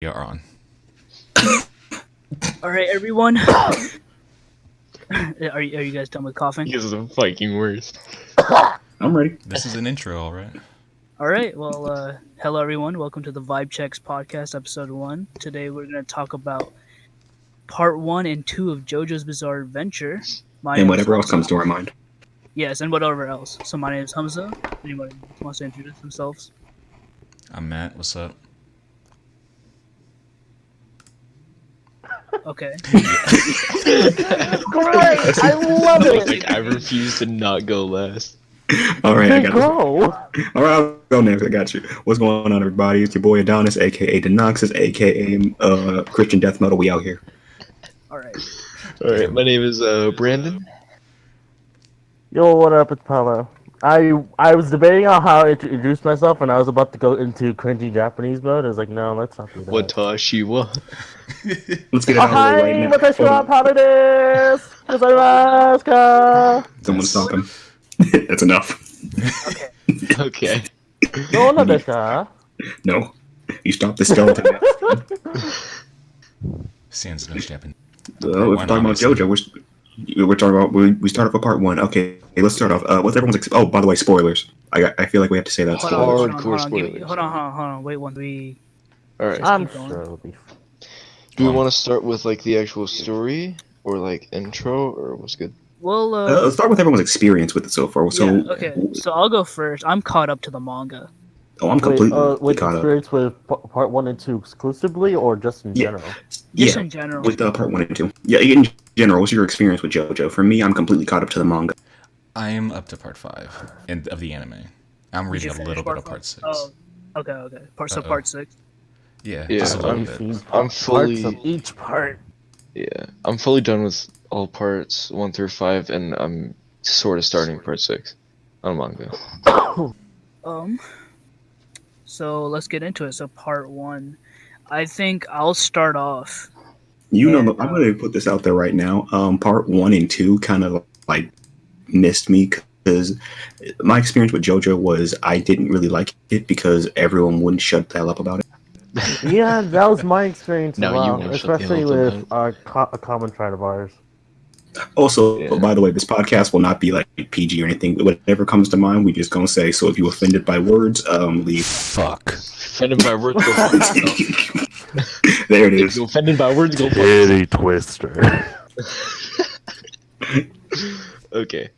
We are on. All right, everyone. Are you guys done with coughing? This is the fucking worst. I'm ready. This is an intro, all right? All right. Well, hello everyone. Welcome to the VibeChecks podcast, episode 1. Today we're going to talk about part 1 and 2 of Jojo's Bizarre Adventure. And whatever else comes to our mind. Yes, and whatever else. So my name is Humza. Anybody wants to introduce themselves? I'm Matt. What's up? Okay. Great! I love it! Like, I refuse to not go last. All right, I got Go! this. All right, I'll go next. I got you. What's going on, everybody? It's your boy Adonis, aka Denoxus, aka Christian Death Metal. We out here. All right. Alright, my name is Brandon. Yo, what up? It's Paulo. I was debating on how to introduce myself, and I was about to go into cringy Japanese mode. I was like, no, let's not do that. Watashi wa. Let's get it out of the way right now. Watashi wa Hold on. Paulo desu! Gozaimasu ka! Someone's talking. That's enough. Okay. Dona desu ka? No, you stop the skeleton. Sans no Japan. We're talking about Jojo. We're talking about we start off with part 1. Okay, let's start off. What's everyone's? Oh, by the way, spoilers. I feel like we have to say that. Hold Spoilers. on. spoilers. Hold on. Wait, 1, 3. Alright. I'm keep going. sure it'll be Do we want to start with like the actual story or like intro or what's good? Well, Let's start with everyone's experience with it so far. So, yeah, okay. So I'll go first. I'm caught up to the manga. oh, I'm completely with caught up. experience with part 1 and 2 exclusively, or just in Yeah. general? Just in general. with part 1 and 2. Yeah, in general, what's your experience with JoJo? For me, I'm completely caught up to the manga. I am up to part 5 of the anime. I'm Did reading you a finish little bit of five? part 6. Oh, okay. So Uh-oh. part 6. Yeah, Yeah, just a little I've bit. seen I'm fully- parts of each part. Yeah. I'm fully done with all parts 1 through 5 and I'm sort of starting part 6 on manga. So let's get into it. So part 1. I think I'll start off. You know, And, I'm going to put this out there right now. Part 1 and 2 kind of like missed me because my experience with JoJo was I didn't really like it because everyone wouldn't shut the hell up about it. Yeah, that was my experience as No, you well, won't shut the especially hell up with a common trait of ours. Also, Yeah. by the way, this podcast will not be like PG or anything. Whatever comes to mind, we just going to say. So if you offended by words, leave. Fuck. Offended by words, go fuck yourself. There it If is. you're offended by words, go fuck yourself. Twister. Okay.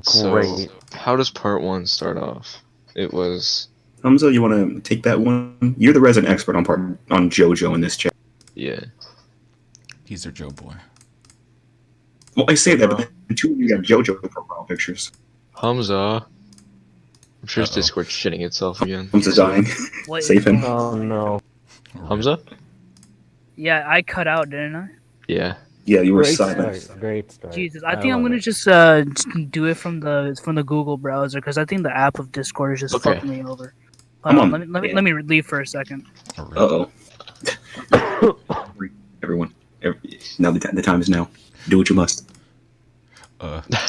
So, Great. how does part 1 start off? It was, Humza, you want to take that one? You're the resident expert on JoJo in this chat. yeah. He's their Joe boy. Well, I say that, but the two of you got JoJo profile pictures. Humza. I'm sure his Uh-oh. Discord's shitting itself again. Humza's dying. Wait, Save him. Oh no. Humza? Yeah, I cut out, didn't I? Yeah. Yeah, you were Great silent. start. Great start. Jesus, I think I'm love gonna it. just do it from the Google browser because I think the app of Discord is just Okay. fucking me over. Come Hold on, on. let me leave for a second. Oh, really? Everyone. Now the time is now. Do what you must.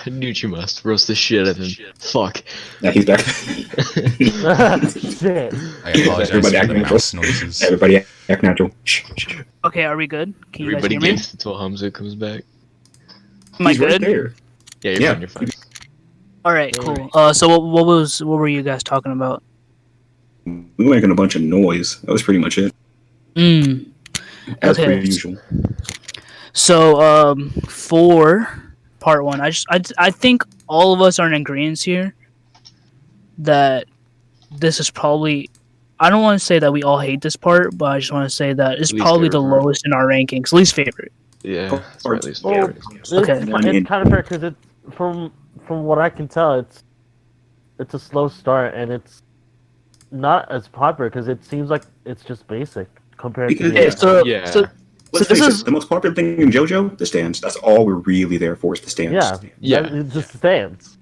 Knew you must. Roast the shit out of him. Fuck. Yeah, he's back. Shit. I apologize for Everybody the acting mouse noises. Everybody act natural. Shh, shh, shh. Okay, are we good? Can you Everybody guys hear me? gets until Humza comes back. Am I He's right good? there. Yeah, Yeah. you're fine. All right, Alright. cool. So what were you guys talking about? We were making a bunch of noise. That was pretty much it. As per Okay. usual. So for part 1, I think all of us are in agreement here that this is probably. I don't want to say that we all hate this part, but I just want to say that it's Least probably the favorite part. lowest in our rankings. Least favorite. Yeah. it's my least Well, favorite. it's, Okay. it's kind of fair because it's from what I can tell, it's a slow start and it's not as popular because it seems like it's just basic compared to. Yeah, So Yeah. so Let's this face is- it, the most popular thing in JoJo, the stands. That's all we're really there for is the stands. Yeah, Yeah. it just stands.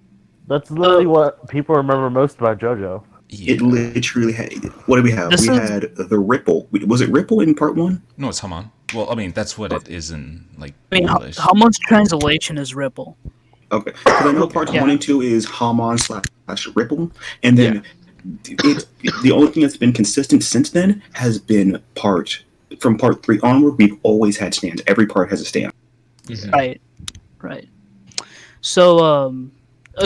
That's literally what people remember most about JoJo. It Yeah. literally had. What did we have? This we is- had the Ripple. Was it Ripple in part 1? No, it's Haman. Well, I mean, that's what it is in, like, I mean, English. how much translation is Ripple? Okay. Because I know parts Yeah. 1 and 2 is Hamon / Ripple. And then the only thing that's been consistent since then has been part from part 3 onward, we've always had stands. Every part has a stand. Right. So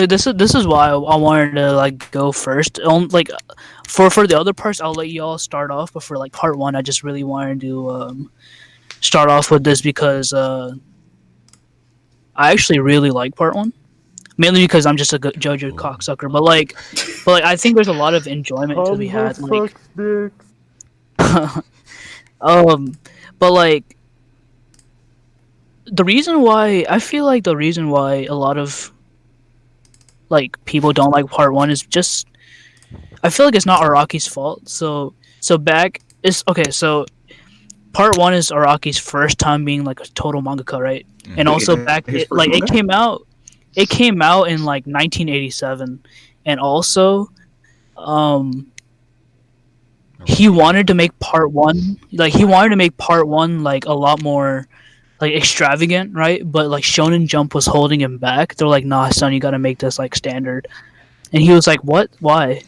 this is why I wanted to like go first. Like for the other parts, I'll let you all start off. But for like part 1, I just really wanted to start off with this because I actually really like part 1. Mainly because I'm just a JoJo cocksucker, but I think there's a lot of enjoyment to be had. Like, but like the reason why a lot of like people don't like part 1 is just I feel like it's not Araki's fault. So back is okay. So part 1 is Araki's first time being like a total mangaka, right? And also back it came out in like 1987, and also he wanted to make part 1 like a lot more like extravagant, right? But like Shonen Jump was holding him back. They're like, nah, son, you gotta make this like standard. And he was like, what? Why?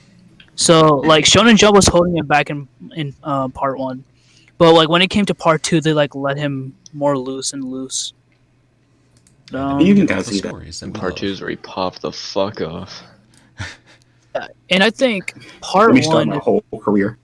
So like Shonen Jump was holding him back in part 1, but like when it came to part 2, they like let him more loose. You can kind of see that. In part 2 is where he popped the fuck off. And I think part Let me start 1. my whole career.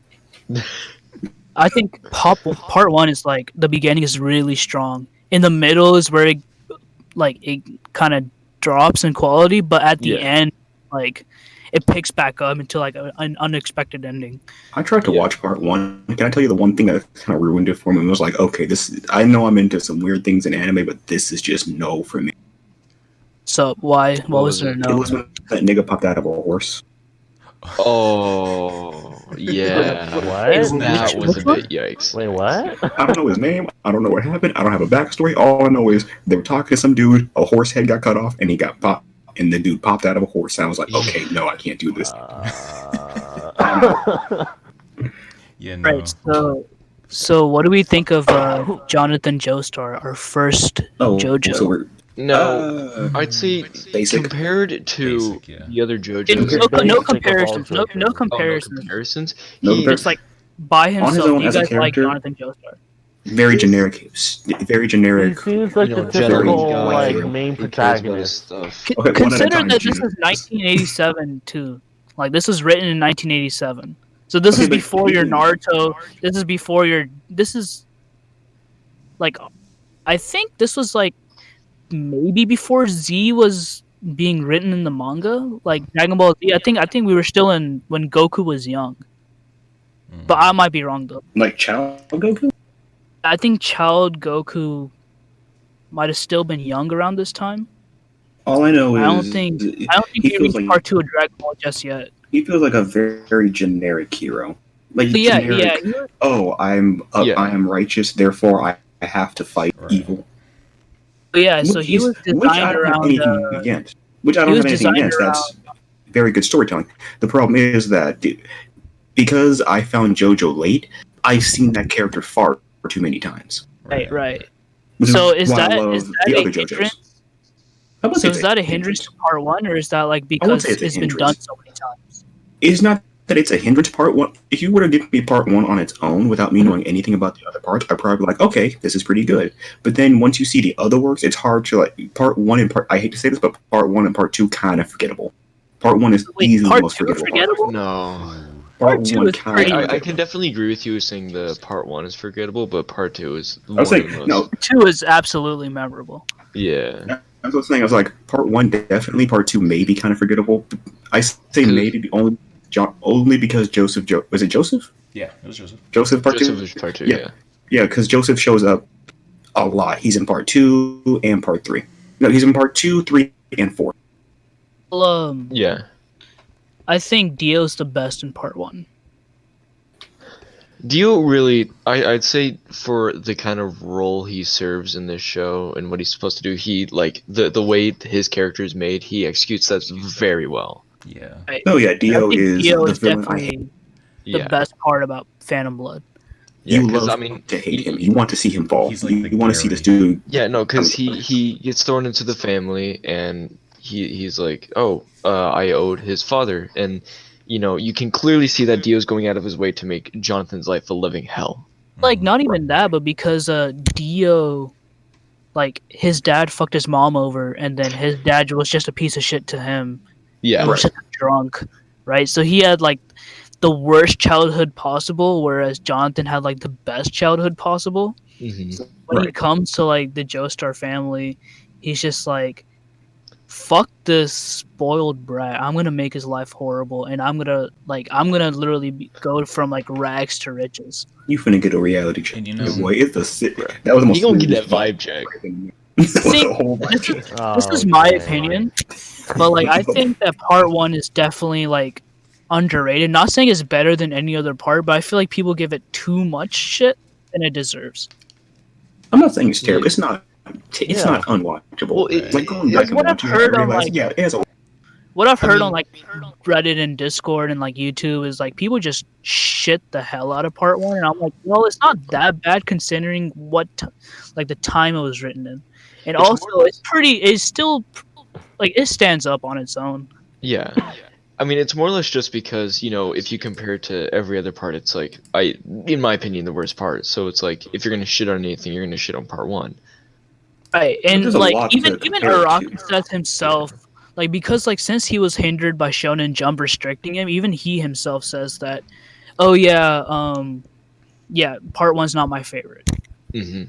I think part 1 is like the beginning is really strong. In the middle is where it kind of drops in quality, but at the end, like it picks back up into like an unexpected ending. I tried to watch part 1. Can I tell you the one thing that kind of ruined it for me? It was like, okay, I know I'm into some weird things in anime, but this is just no for me. So why? What was there? It No. was when that nigga popped out of a horse. Oh, yeah. What? That was a bit yikes. Wait, what? I don't know his name. I don't know what happened. I don't have a backstory. All I know is they were talking to some dude. A horse head got cut off, and he got popped. And the dude popped out of a horse. And I was like, okay, no, I can't do this. Yeah, no. Right. So what do we think of Jonathan Joestar, our first JoJo? So we're, I'd say basic. compared to Basic, yeah. the other JoJos, No comparisons. No comparisons. comparisons. Just like by himself, own you as a guys like character, Jonathan Joestar. very generic. Very He generic. seems like the typical like main protagonist. Stuff. Okay, one at a Consider time, that this Jesus. is 1987 too. Like this was written in 1987. So this is but before your Naruto. This is before your. This is like, I think this was like maybe before Z was being written in the manga, like Dragon Ball Z. I think we were still in when Goku was young, but I might be wrong though. Like Child Goku? I think Child Goku might have still been young around this time. All I know is I don't think he he feels reached like part 2 of Dragon Ball just yet. he feels like a very, very generic hero. Like But yeah, generic. yeah. Oh, I am righteous, therefore I have to fight evil. But yeah, so he was Which I designed don't have around. anything against. Which I don't he was have anything designed against. That's very good storytelling. The problem is that because I found JoJo late, I've seen that character far too many times. Right. Which So is why I that love a the other JoJos. hindrance? I wouldn't So say is that a it's hindrance to part 1, or is that like would because say it's a it's been hindrance. done so many times? It's not that it's a hindrance. Part 1, if you were to give me part 1 on its own without me knowing anything about the other parts, I'd probably be like, okay, this is pretty good. But then once you see the other works, it's hard to like part 1 and I hate to say this, but part 1 and part 2 kind of forgettable. Part 1 is Wait, easily part the most 2 is forgettable. No. Part two 1 is kind pretty- of. I can definitely agree with you saying the part 1 is forgettable, but part 2 is I was one of saying the no. most. 2 is absolutely memorable. Yeah. That's what I was saying. I was like, part 1 definitely, part 2 maybe kind of forgettable. I say maybe only because Joseph. Was it Joseph? Yeah, it was Joseph. Joseph part 2. Joseph is part 2, Yeah. yeah. Yeah, because Joseph shows up a lot. He's in part 2 and part 3. No, he's in part 2, 3, and 4. Well, Yeah. I think Dio's the best in part 1. Dio really, I'd say for the kind of role he serves in this show and what he's supposed to do, he like the way his character is made, he executes that very well. Yeah. Oh yeah, Dio I think is Dio the is villain I hate. definitely the Yeah. best part about Phantom Blood. Yeah, You 'cause, love I mean, to hate him. You want to see him fall. He's like the you want to see Gary. this dude. Yeah, no, because he gets thrown into the family and he's like, oh, I owed his father, and you know you can clearly see that Dio's going out of his way to make Jonathan's life a living hell. Like not even that, but because Dio, like his dad fucked his mom over, and then his dad was just a piece of shit to him. Yeah. And was just a drunk, right? So he had like the worst childhood possible, whereas Jonathan had like the best childhood possible. Mm-hmm. When he comes to like the Joestar family, he's just like, fuck this spoiled brat. I'm gonna make his life horrible, and I'm gonna literally go from like rags to riches. You finna get a reality check. And you know, boy, it's the sick. That was the most. He gonna get that vibe check. This is my opinion, but like I think that part 1 is definitely like underrated. Not saying it's better than any other part, but I feel like people give it too much shit than it deserves. I'm not saying it's terrible. It's not. It's not unwatchable. Well, like going back and what I've watching heard it, I on, realize, like- yeah, it has a. What I've heard on like Reddit and Discord and like YouTube is like people just shit the hell out of part 1, and I'm like, well, it's not that bad considering what like the time it was written in, and also it's still like it stands up on its own. Yeah. I mean, it's more or less just because, you know, if you compare it to every other part, it's like, in my opinion, the worst part. So it's like, if you're gonna shit on anything, you're gonna shit on part 1. Right, and there's a like lot even to compare it Araki to. says himself, like because like since he was hindered by Shonen Jump restricting him, even he himself says that, oh yeah, part 1's not my favorite. Mm-hmm.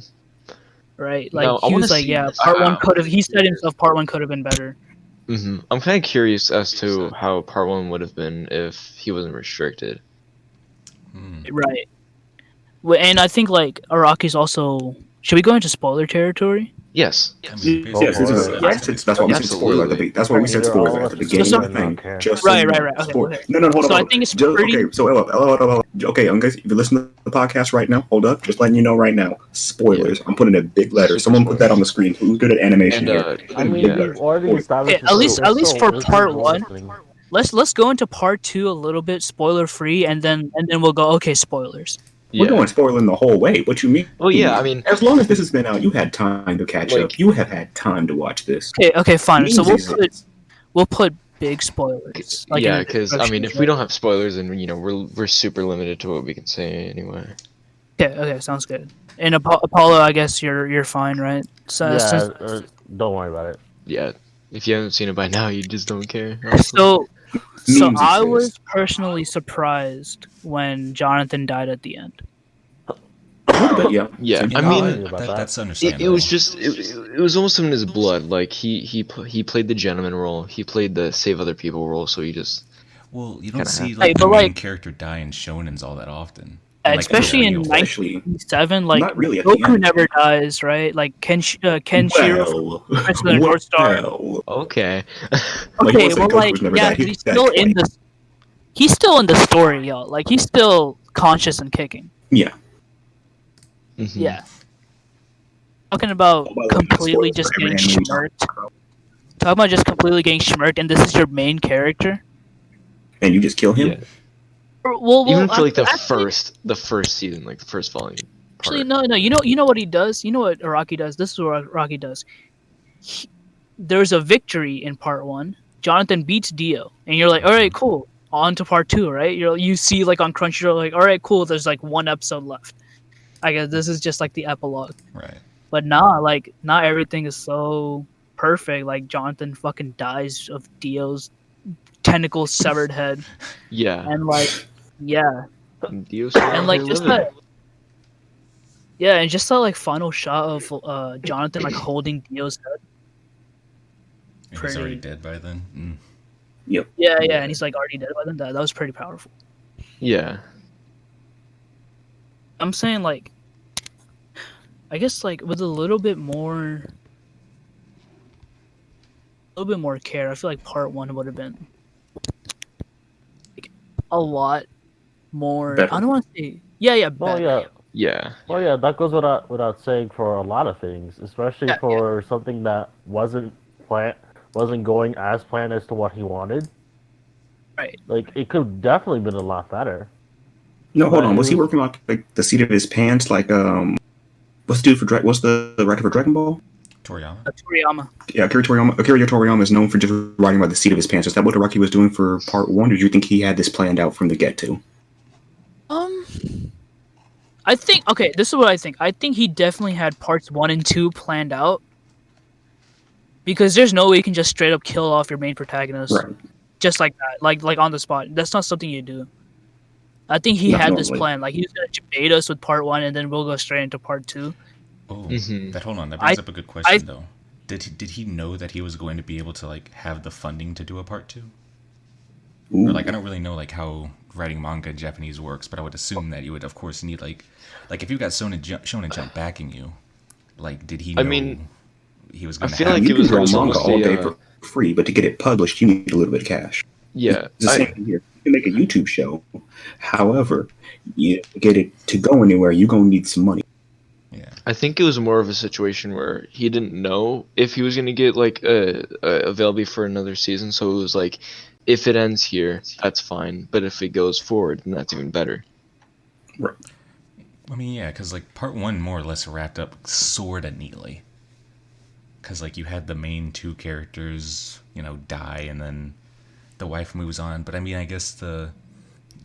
Right, like Now, I he wanna was like, see- yeah, part 1 could have. He said himself, part 1 could have been better. Mm-hmm. I'm kind of curious as to how part 1 would have been if he wasn't restricted. Right, and I think like Araki's also. Should we go into spoiler territory? Yes. Yes, this is. That's why we said spoiler at the beginning. That's why we said spoiler at the beginning of the thing. Just so Right. you know, Okay, spoiler. okay. No, hold So on. I think it's Just, pretty. okay. So hold. Okay, guys, if you listen to the podcast right now, hold up. Just letting you know right now. Spoilers. I'm putting in big letters. Someone put that on the screen. Who's good at animation And, here? I mean, we've already established. Okay, at least for part one. listening. Let's go into part 2 a little bit spoiler free, and then we'll go okay spoilers. Yeah. We're going spoiling the whole way. What you mean? Well, yeah, I mean, As long as this has been out, you had time to catch Like- up. You have had time to watch this. Okay, fine. So Means we'll put big spoilers. Like yeah, in the because I mean, if description. we don't have spoilers, then you know we're super limited to what we can say anyway. Okay, sounds good. And Apollo, I guess you're fine, right? So, Yeah, since- don't worry about it. Yeah, if you haven't seen it by now, you just don't care. so Memes I exist. was personally surprised when Jonathan died at the end. But yeah, Yeah, same I thing. mean, about that. that's it understandable. was just it was almost in his blood. Like he played the gentleman role. He played the save other people role. So he just Well, you don't Kinda see have- like Hey, the but, main like- character die in shonens all that often. Yeah, Like, especially in you know, Especially 97, like not really at the Goku end. never dies, right? Like Kenshiro from Prince of the North Star. well. okay. Like, you Okay, wanna say well, Goku's like, never yeah, died. but He's died he's still in the story, yo. Like, he's still conscious and kicking. Yeah. Mhm. Yeah. Talking about Oh, by the way, completely spoilers just for every getting anime we talk schmirked. about. Talking about just completely getting schmirked, and this is your main character. And you just kill him? Yeah. Well, Even for like the actually, first season, like the first volume. Actually, part. no. You know what he does. You know what Araki does. This is what Araki does. There's a victory in part 1. Jonathan beats Dio, and you're like, all right, cool. On to part 2, right? You see like on Crunchyroll, like, all right, cool. There's like one episode left. I guess this is just like the epilogue. Right. But nah, like not everything is so perfect. Like Jonathan fucking dies of Dio's tentacle severed head, Yeah. and like yeah, Dio's and like still just living. that. Yeah, and just that like final shot of Jonathan like holding Dio's head. He's Pretty- already dead by then. Yeah, and he's like already dead by then. That was pretty powerful. Yeah. I'm saying like, I guess like with a little bit more care, I feel like part 1 would have been like a lot more. Better. I don't want to say better. Well, yeah. Yeah. Well, yeah, that goes without saying for a lot of things, especially Yeah, for something that wasn't going as planned as to what he wanted. Right. Like it could have definitely been a lot better. No, hold on. But Was it he was- working on like the seat of his pants? Like what's the dude for what's the writer for Dragon Ball? Toriyama. Toriyama. Yeah, Akira Toriyama is known for just writing about the seat of his pants. Is that what Araki was doing for part 1? Or do you think he had this planned out from the get-to? I think okay. This is what I think. I think he definitely had parts 1 and 2 planned out because there's no way you can just straight up kill off your main protagonist Right. just like that, like on the spot. That's not something you do. I think he Not had this normally. plan. Like he was gonna bait us with part 1, and then we'll go straight into part 2. Oh, Mhm. hold on. That brings I- up a good question though. Did he know that he was going to be able to like have the funding to do a part 2? Ooh. Or like I don't really know like how writing manga in Japanese works, but I would assume that you would of course need like if you got Shonen Jump backing you, like did he know I mean, he was I going to feel have like you it was can draw almost manga all a, day for free, but to get it published, you need a little bit of cash. yeah. It's the same thing here. You can make a YouTube show. However, you get it to go anywhere, you're going to need some money. Yeah. I think it was more of a situation where he didn't know if he was gonna get like available for another season. So it was like, if it ends here, that's fine. But if it goes forward, then that's even better. Right. I mean, yeah, because like part 1 more or less wrapped up sort of neatly. Because like you had the main 2 characters, die, and then the wife moves on. But I mean, I guess the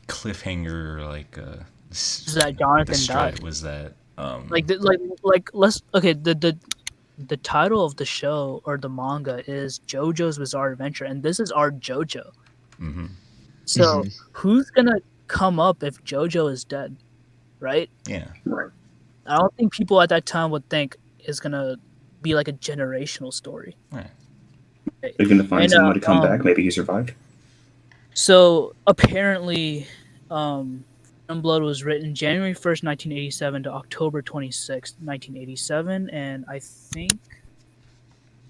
cliffhanger, like, Is that Jonathan died? was that Let's okay. The title of the show or the manga is JoJo's Bizarre Adventure, and this is our JoJo. hmm So who's gonna come up if JoJo is dead, right? yeah. Right. I don't think people at that time would think it's gonna be like a generational story. Right. They're going to find And, somebody to come back. Maybe he survived. So apparently, Blood was written January 1st, 1987 to October 26th, 1987, and I think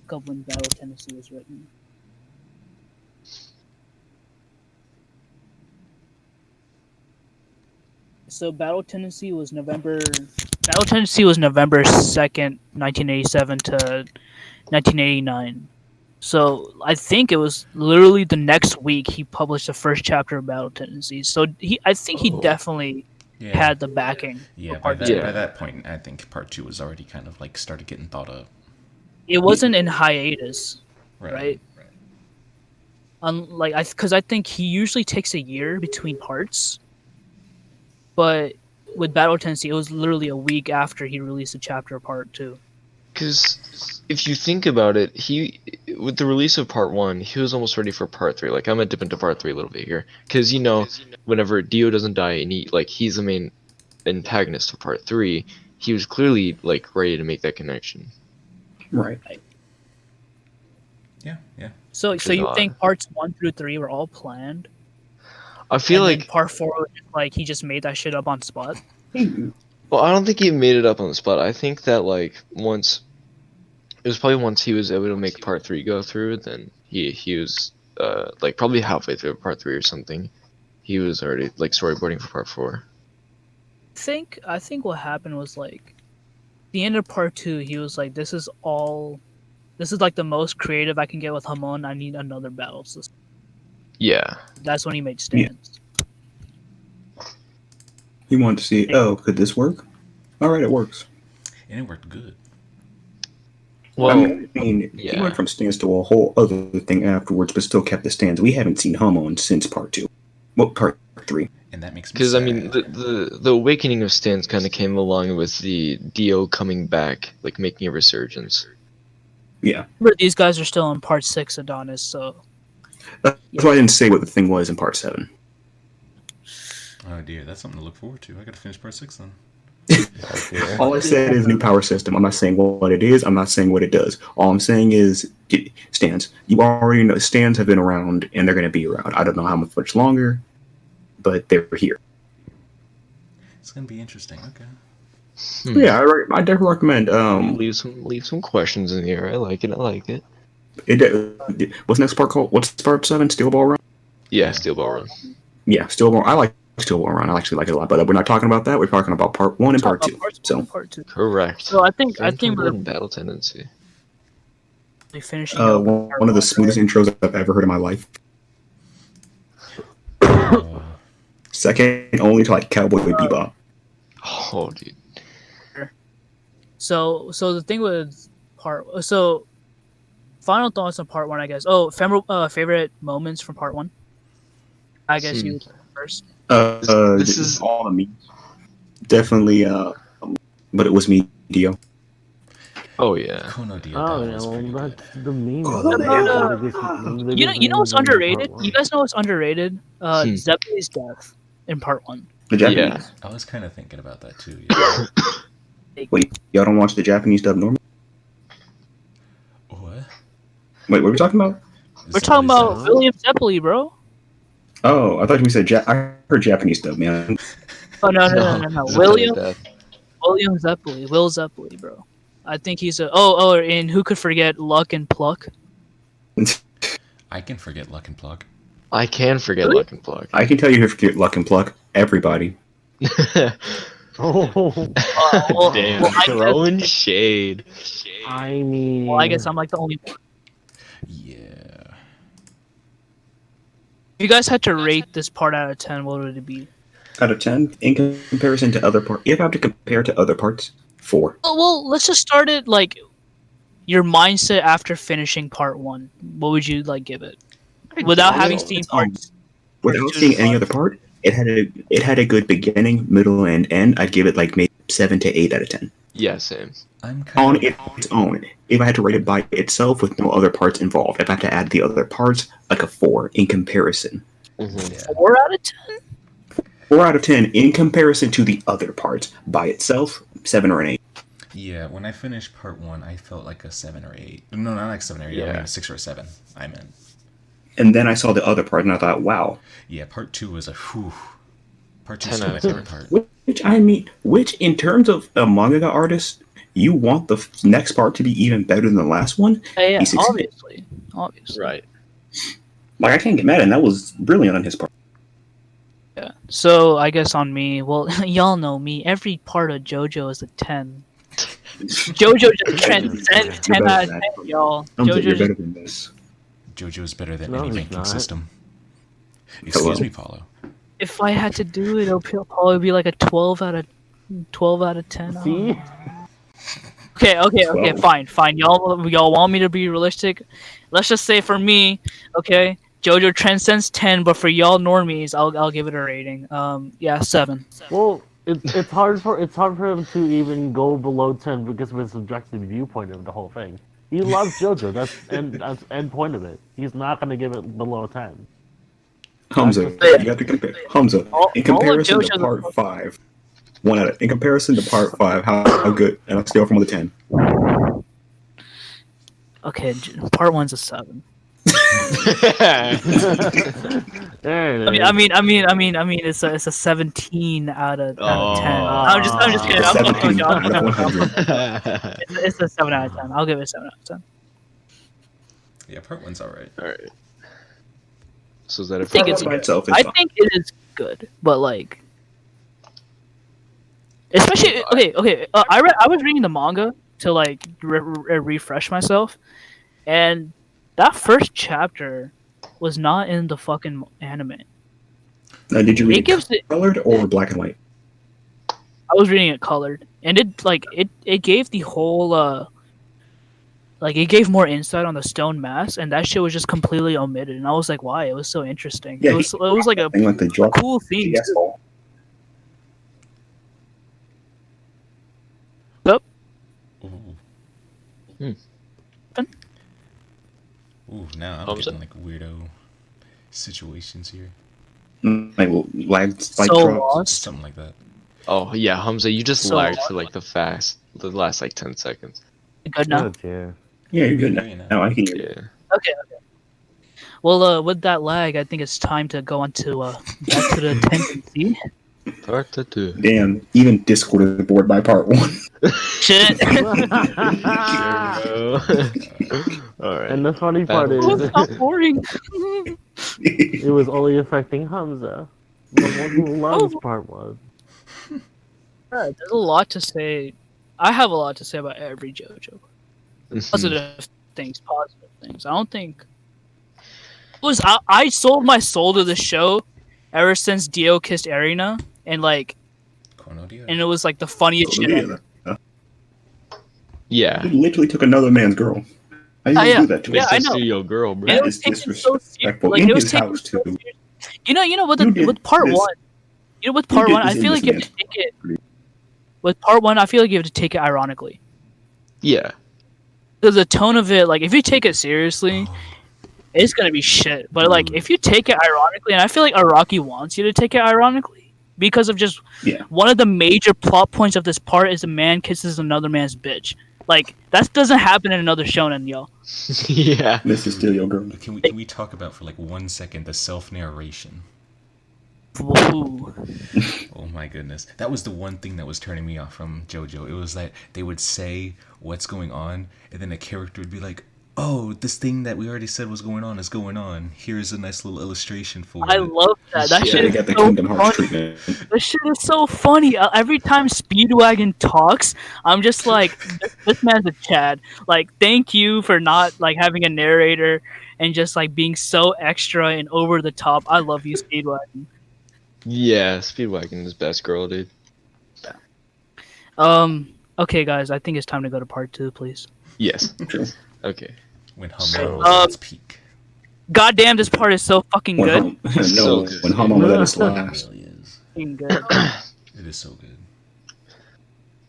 Goblin Battle Tennessee was written. So Battle Tennessee was November 2nd, 1987 to 1989. So I think it was literally the next week he published the first chapter of Battle Tendencies. So I think he definitely Yeah. had the backing. Yeah, for by part that, two. Yeah. by that point, I think part 2 was already kind of like started getting thought of. It wasn't in hiatus, right? Right. Unlike because I think he usually takes a year between parts, but with Battle Tendency, it was literally a week after he released a chapter of part 2. Because if you think about it, with the release of part 1, he was almost ready for part 3. Like, I'm gonna dip into part 3 a little bit here, because whenever Dio doesn't die and he's the main antagonist of part 3, he was clearly like ready to make that connection. Right. Yeah. So Which so is you odd. think parts 1 through 3 were all planned? I feel and then like, part 4 was just like he just made that shit up on the spot. well, I don't think he made it up on the spot. I think that like once he was able to make part 3 go through, then he was like probably halfway through part 3 or something. He was already like storyboarding for part 4. I think what happened was like the end of part 2 he was like this is like the most creative I can get with Hamon. I need another battle system. Yeah. That's when he made stands. He wanted to see, could this work? All right, it works. And it worked good. Well, I mean, yeah. he went from stands to a whole other thing afterwards, but still kept the stands. We haven't seen Hamon since part 2. Well, part 3. And that makes me Because sad. I mean, the awakening of stands kind of came along with the Dio coming back, like making a resurgence. Yeah. But these guys are still in part 6 Adonis, so That's why I didn't say what the thing was in part 7. Oh dear, that's something to look forward to. I gotta finish part 6 then. All I said is new power system. I'm not saying what it is. I'm not saying what it does. All I'm saying is stands. You already know stands have been around and they're going to be around. I don't know how much longer, but they're here. It's gonna be interesting. Okay. Yeah, I definitely recommend. Leave some questions in the air. I like it. What's next part called? What's part 7? Steel Ball Run. Yeah, Steel Ball Run. Yeah, Steel Ball. I like Steel Ball Run. I actually like it a lot, but we're not talking about that. We're talking about part 1 and part 2. So part 2. Correct. So I think Phantom we're Blood and Battle Tendency. finishing up one of the smoothest intros I've ever heard in my life. Second only to like Cowboy Bebop. Oh, dude. So the thing with final thoughts on part 1, I guess. Favorite moments from part 1. I guess you first. This is all the memes. definitely. But it was me, Dio. Oh yeah. Kono Dio Oh yeah, was pretty well good. that's the meme. Oh, You know what's underrated? You guys know what's underrated? Hmm. Zeppe's death in part 1. The Japanese. Yeah. I was kind of thinking about that too. Yeah. Wait, y'all don't watch the Japanese dub normal? What? Wait, what are we talking about? We're talking about Huh? William Zeppeli, bro. Oh, I thought you said I heard Japanese dub, man. Oh no. Zeppelin's William death. Zeppeli, Will Zeppeli, bro. I think he's a and who could forget Luck and Pluck? I can forget Luck and Plug. I can forget Really? Luck and Plug. I can tell you who forget Luck and Pluck. Everybody. Oh, Well, Damn, well, I guess- throwing shade. I mean. Well, I guess I'm like the only one. Yeah. If you guys had to rate this part out of 10, what would it be? Out of 10, in comparison to other parts, if I have to compare to other parts, 4. Well, let's just start it like your mindset after finishing part 1. What would you like give it without having seen parts? Without two seeing to any five. other part, it had a good beginning, middle, and end. I'd give it like maybe 7 to 8 out of 10. Yeah, same. I'm kind On of. its own. If I had to rate it by itself with no other parts involved, if I had to add the other parts, like a 4 in comparison. Mhm. Yeah. 4 out of 10. 4 out of 10 in comparison to the other parts. By itself, 7 or an 8. Yeah, when I finished part 1, I felt like a 7 or 8. No, not like 7 or 8. I Yeah. mean a 6 or a 7. I meant. And then I saw the other part, and I thought, wow. Yeah, part 2 was a whew. Part 2 is 10 still out my of favorite 10. part. Which in terms of a manga artist, you want the next part to be even better than the last one. Yeah, He succeeded. obviously. Right. Like, I can't get mad, and that was brilliant on his part. Yeah. So I guess on me, well, y'all know me. Every part of JoJo is a 10. JoJo just transcends 10 out of 10, y'all. You're JoJo better just, than this. JoJo's better than No, any he's banking not. system. Excuse me, Paulo. if I had to do it, it'll probably be like a 12 out of 10. I don't See? know. Okay, 12. fine. Y'all want me to be realistic? Let's just say for me, okay, JoJo transcends 10, but for y'all normies, I'll give it a rating. Yeah, 7. Well, it's hard for him to even go below 10 because of his subjective viewpoint of the whole thing. He loves JoJo. That's end point of it. He's not gonna give it below 10. Humza, you have to compare. Humza, in comparison to part 5, in comparison to part 5, how good? And I'll scale from 1 to 10. Okay, part 1's a 7. There it is. I mean, it's a 17 out of 10. I'm just kidding. I'm fucking with y'all. Out of 100. It's a 7 out of 10. I'll give it a 7 out of 10. Yeah, part 1's alright. Alright. So is that I it? think for it's you? by itself, it's I fine. think it is good, but like, especially okay. I was reading the manga to like refresh myself, and that first chapter was not in the fucking anime. Now, did you read It gives it. colored or black and white? I was reading it colored, and it gave the whole like it gave more insight on the stone mass, and that shit was just completely omitted. And I was like, why? It was so interesting. Yeah, it was like a Thing like the drop cool theme. asshole. Ooh. Hmm. Ooh, now I'm Humza? getting like weirdo situations here. Like lag, like So drops. lost. Something like that. Oh yeah, Humza, you just So- lagged for like the last like 10 seconds. Good now. Good, yeah. Yeah, you're good Hear you now. now. Now I can hear you. Yeah. Okay. Well, with that lag, I think it's time to go on to back to the tendency. Part 2. Damn, even Discord is bored by part 1. Shit. Alright. And the funny part Battle. Oh, is, it's not boring. it was only affecting Humza, the one who loves Oh. part 1. There's a lot to say. I have a lot to say about every JoJo. Positive things. I don't think. I sold my soul to the show ever since Dio kissed Arena, and like, Konodio. and it was like the funniest shit ever. Yeah. He literally took another man's girl. How you gonna yeah. do that to Yeah, us? I It's know. a studio girl, bro. And it That was is taken so disrespectful. like In it was his taken house, so too. serious. You know, You did with part this. 1. You know, with You part did 1, I this in feel this like you have to man's take it. with part 1, I feel like you have to take it ironically. Yeah. Because the tone of it, like if you take it seriously, it's gonna be shit. But like if you take it ironically, and I feel like Araki wants you to take it ironically because of just Yeah. one of the major plot points of this part is a man kisses another man's bitch. Like that doesn't happen in another shonen, yo. Yeah. This is still your girl. Can we talk about for like 1 second the self narration? Ooh. Oh my goodness. That was the one thing that was turning me off from JoJo. It was that they would say what's going on, and then a character would be like, oh, this thing that we already said was going on is going on. Here's a nice little illustration for I it. love that. That Yeah, shit They is got the so Kingdom Hearts funny. treatment. This shit is so funny. Every time Speedwagon talks, I'm just like, this man's a Chad. Like, thank you for not like having a narrator and just like being so extra and over the top. I love you, Speedwagon. Yeah, Speedwagon is best girl, dude. Okay, guys, I think it's time to go to part 2, please. Yes. Sure. Okay. When Humza was at its peak. Goddamn, this part is so fucking When good. no, So good. when Hama was at his It last. really is. Fucking good. It is so good.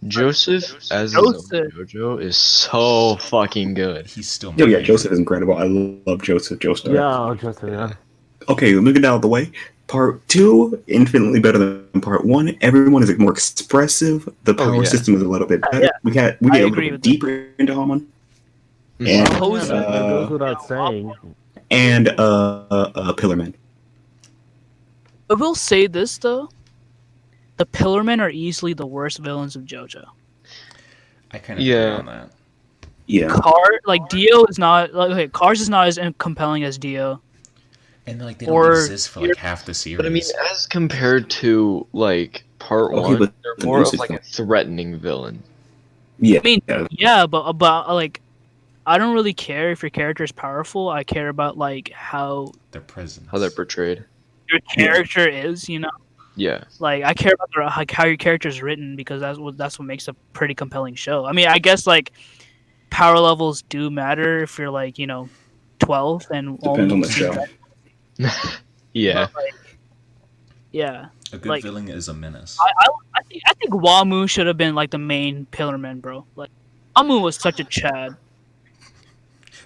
Joseph as Joseph. JoJo is so fucking good. He's still my Yo, yeah, favorite. Joseph is incredible. I love Joseph Joestar. Yeah, Justin. Yeah. Okay, let me get out of the way. Part 2, infinitely better than part 1. Everyone is more expressive. The power yeah. system is a little bit better. Yeah. We get I a agree little with bit deeper into Haman. Mhm. And Oh, yeah, that goes without saying. Pillarman. I will say this though. The Pillarmen are easily the worst villains of JoJo. I kind of Yeah. agree on that. Yeah. Like Dio is not like okay, Cars is not as compelling as Dio. And like they don't Or exist for like half the series. But I mean, as compared to like part Okay, 1, but they're the more of usage like a one. threatening villain. Yeah. I mean, yeah. yeah, but about like, I don't really care if your character is powerful. I care about like how Their presence. How they're portrayed. your character is. You know, Yeah. like I care about like how your character is written because that's what makes a pretty compelling show. I mean, I guess like power levels do matter if you're like 12 and Depends on the almost show. Yeah. But, like, yeah. A good like- villain is a menace. I think Wamu should have been like the main Pillarman, bro. Like Wamu was such a Chad.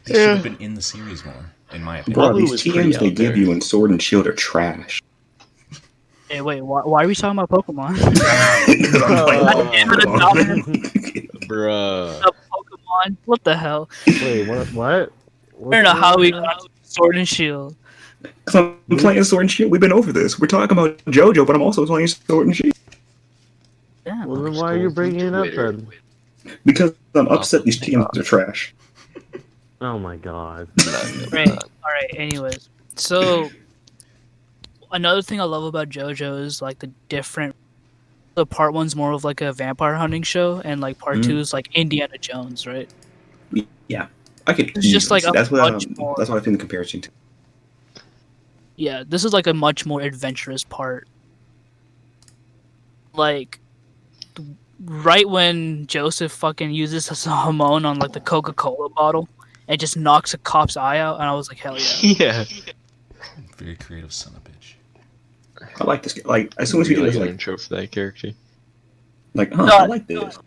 They should have been in the series more, in my opinion. Bro, Paulo these was pretty TMs they out give there. you in Sword and Shield are trash. Hey, wait, why are we talking about Pokemon? Because I'm playing Pokemon. Bruh. Pokemon? What the hell? Wait, what? I don't know how we got to Sword and Shield. 'Cause I'm playing Sword and Shield. We've been over this. We're talking about JoJo, but I'm also playing Sword and Shield. Damn. Well, then why are you bringing it up then? Because I'm upset these TMs are trash. Oh my god. Right. All right. Anyways, so another thing I love about JoJo is like the different. The part 1's more of like a vampire hunting show, and like part 2 is like Indiana Jones, right? Yeah. I could It's just like a that's what much more- that's what I think the comparison to. Yeah, this is like a much more adventurous part. Like, right when Joseph fucking uses his hormone on like the Coca-Cola bottle, and just knocks a cop's eye out, and I was like, hell yeah. Yeah. Very creative son of a bitch. I like this. Like as soon as we did Really this, good like intro for that character. No, I like this.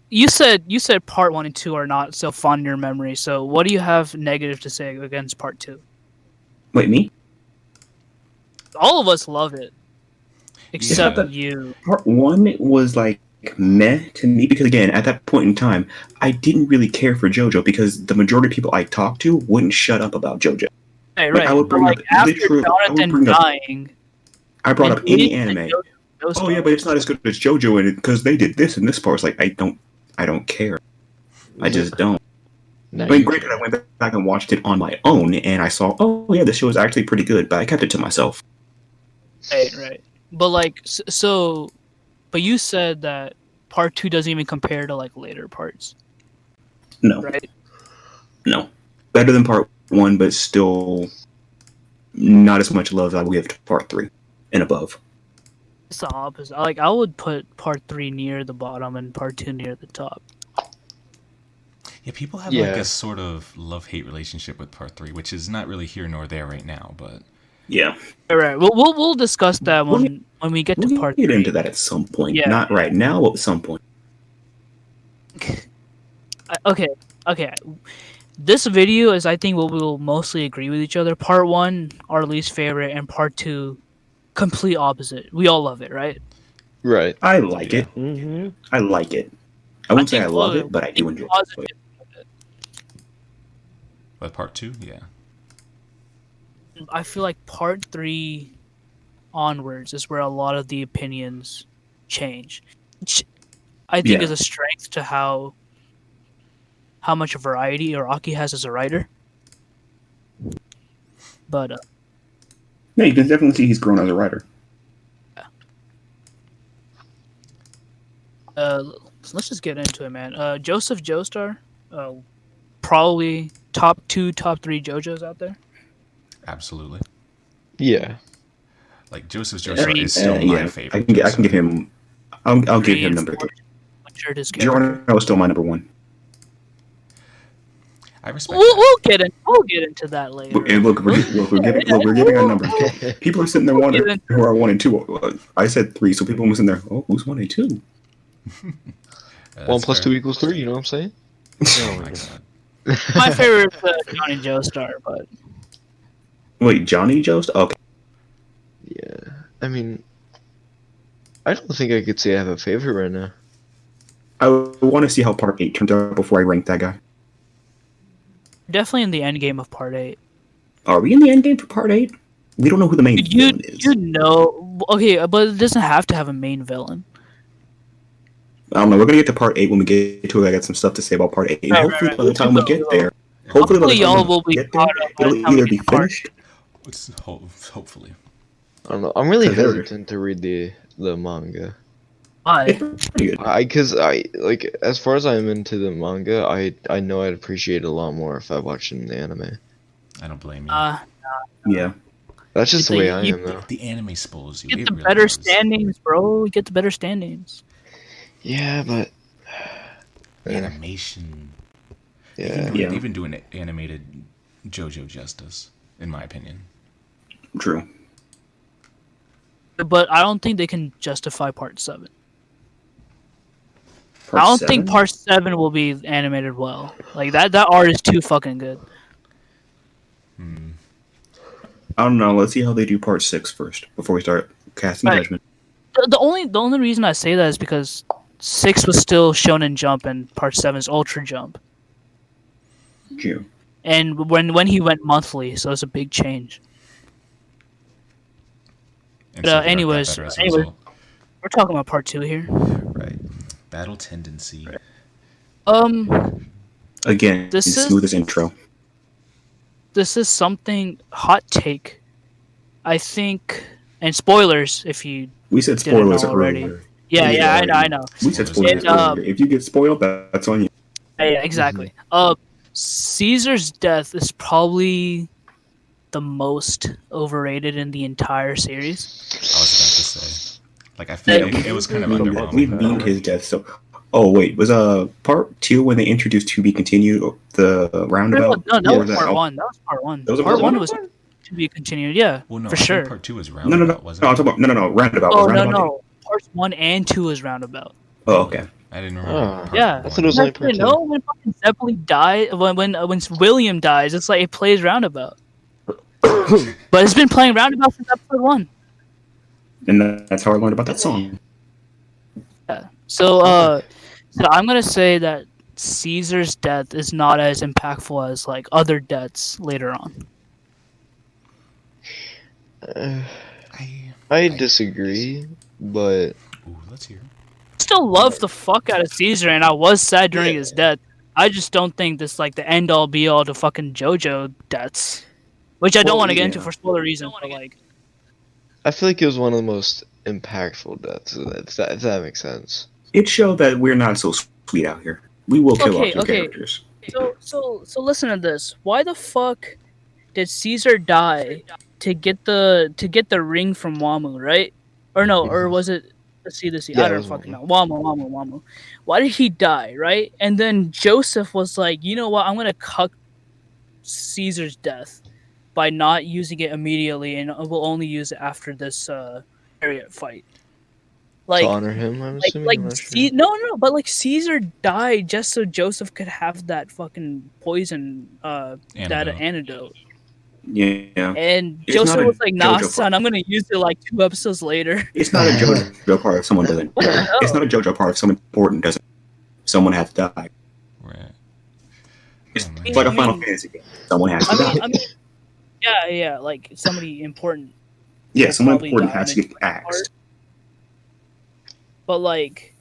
You said part 1 and 2 are not so fond in your memory. So what do you have negative to say against part 2? Wait, me? All of us love it, except Yeah. you. Part 1 was like meh to me because again, at that point in time, I didn't really care for JoJo because the majority of people I talked to wouldn't shut up about JoJo. Hey, Like, right. I would bring But, like, up after literally- I would Jonathan bring up- dying, I brought and up any Ian and anime. those Oh yeah, but it's not as good as JoJo in it because they did this and this part. It's like I don't care. I just don't. Now I mean, you granted, care. I went back and watched it on my own, and I saw, oh yeah, this show is actually pretty good, but I kept it to myself. right. But like, so, but you said that part 2 doesn't even compare to like later parts, No, right? no, better than part 1, but still not as much love as I would give to part 3 and above. It's the opposite. Like, I would put part 3 near the bottom and part 2 near the top. Yeah, people have like Yeah. a sort of love-hate relationship with part 3, which is not really here nor there right now, but Yeah, All right. We'll discuss that We'll when we get to we'll part get 3. into that at some point. Yeah. Not right now, but at some point. Okay. Okay. This video is, I think, what we'll mostly agree with each other. Part 1, our least favorite, and part 2, complete opposite. We all love it, right? Right. I like Yeah. it. Mm-hmm. I like it. I won't say I love think it, but I do enjoy positive. it. But part 2, yeah. I feel like part 3 onwards is where a lot of the opinions change. Which I think Yeah. is a strength to how much variety Araki has as a writer. But Yeah, you can definitely see he's grown as a writer. let's just get into it, man. Joseph Joestar, probably top 2, top 3 JoJos out there. Absolutely. Yeah. Like Joseph's Yeah. Joestar is still my yeah, favorite. I can give him. I'll give him number 3. Butchered his character. Giorno is still my number 1. I respect We'll, that. we'll get into that later. And look, we're giving our numbers. People are sitting there wondering who are 1 and 2. I said 3, so people are sitting there. Oh, who's 1 and 2? That's 1 plus fair. 2 equals 3. You know what I'm saying? Oh my god. My favorite is Johnny Joestar, but Wait, Johnny Jost? Okay. Yeah. I mean, I don't think I could say I have a favorite right now. I want to see how part 8 turns out before I rank that guy. definitely in the end game of part 8. Are we in the end game for part 8? We don't know who the main villain is. You know, okay, but it doesn't have to have a main villain. I don't know. We're gonna get to part 8 when we get to it. I got some stuff to say about part 8. And Right, hopefully, right. by the time we get there, hopefully by the y'all time will we be get there, caught up by the it'll time we either get be to part finished. Hopefully. I don't know. I'm really Cause they're- hesitant to read the manga. Why? It's pretty good. Because I like, as far as I'm into the manga, I know I'd appreciate it a lot more if I watched it in the anime. I don't blame you. Yeah. That's just the way I you- am, though. The anime spoils you. Get It the really better does. standings, bro. Get the better standings. Yeah, but Animation. yeah. Yeah. They've been doing animated JoJo justice, in my opinion. True. But I don't think they can justify part 7. Part I don't 7? think part 7 will be animated well. Like that art is too fucking good. I don't know. Let's see how they do part 6 first before we start casting Right. judgment. The only reason I say that is because 6 was still Shonen Jump and part 7 is Ultra Jump. True. And when he went monthly, so it's a big change. And But, so they got that anyways, better as a anyways. result. We're talking about part 2 here. Right. Battle tendency. Again, This the is- smoothest intro. This is something hot take. I think, and spoilers if you. We said Didn't know spoilers already. earlier. Yeah, Yeah, I know. We said Spoilers. spoilers And, earlier. If you get spoiled, that's on you. Yeah, exactly. Caesar's death is probably the most overrated in the entire series. I was about to say. Like, I feel Yeah, it was kind of We underwhelming. memed his death. So, oh wait, was part 2 when they introduced to be continued the roundabout? No, that Or was that part all- 1. That was part 1. That was Part part 1 one? was to be continued. Yeah, Well, no, for I think sure. part 2 was No, roundabout, wasn't I'm it? talking about no, roundabout. Oh Was no, roundabout no. Parts 1 and 2 is roundabout. Oh, okay. I didn't remember. Oh. part Yeah. I thought it was one. only part 2. No, when fucking Zeppeli died, when William dies, it's like it plays roundabout. But it's been playing roundabout since episode 1. And that's how I learned about that song. Yeah. So I'm gonna say that Caesar's death is not as impactful as like other deaths later on. I disagree, but Ooh, let's hear. Still love the fuck out of Caesar, and I was sad during his death. I just don't think this like the end all be all to fucking JoJo deaths, which I don't Well, want to get into yeah. for spoiler reasons. But like, I feel like it was one of the most impactful deaths. If that makes sense. It showed that we're not so sweet out here. We will kill Okay, off two okay. characters. so listen to this. Why the fuck did Caesar die to get the ring from Wamu, right? Or no, or was it? Let's see. Yeah, I it don't was fucking know. Wamu. Why did he die, right? And then Joseph was like, you know what? I'm gonna cut Caesar's death. by not using it immediately, and will only use it after this chariot fight. To honor him, I'm assuming. I'm not sure. No, but like Caesar died just so Joseph could have that fucking poison, that Antidote. antidote. Yeah. And It's not Joseph a was like, "Nah, JoJo son, I'm gonna use it like 2 episodes later." It's not a JoJo part if someone doesn't. What the hell? It's not a JoJo part if someone important doesn't. Someone has to die. Right. It's Oh, like a I Final mean- Fantasy game. Someone has to die. I mean, yeah, like somebody important. Yeah, someone probably important die has to in get a part. axed. But like,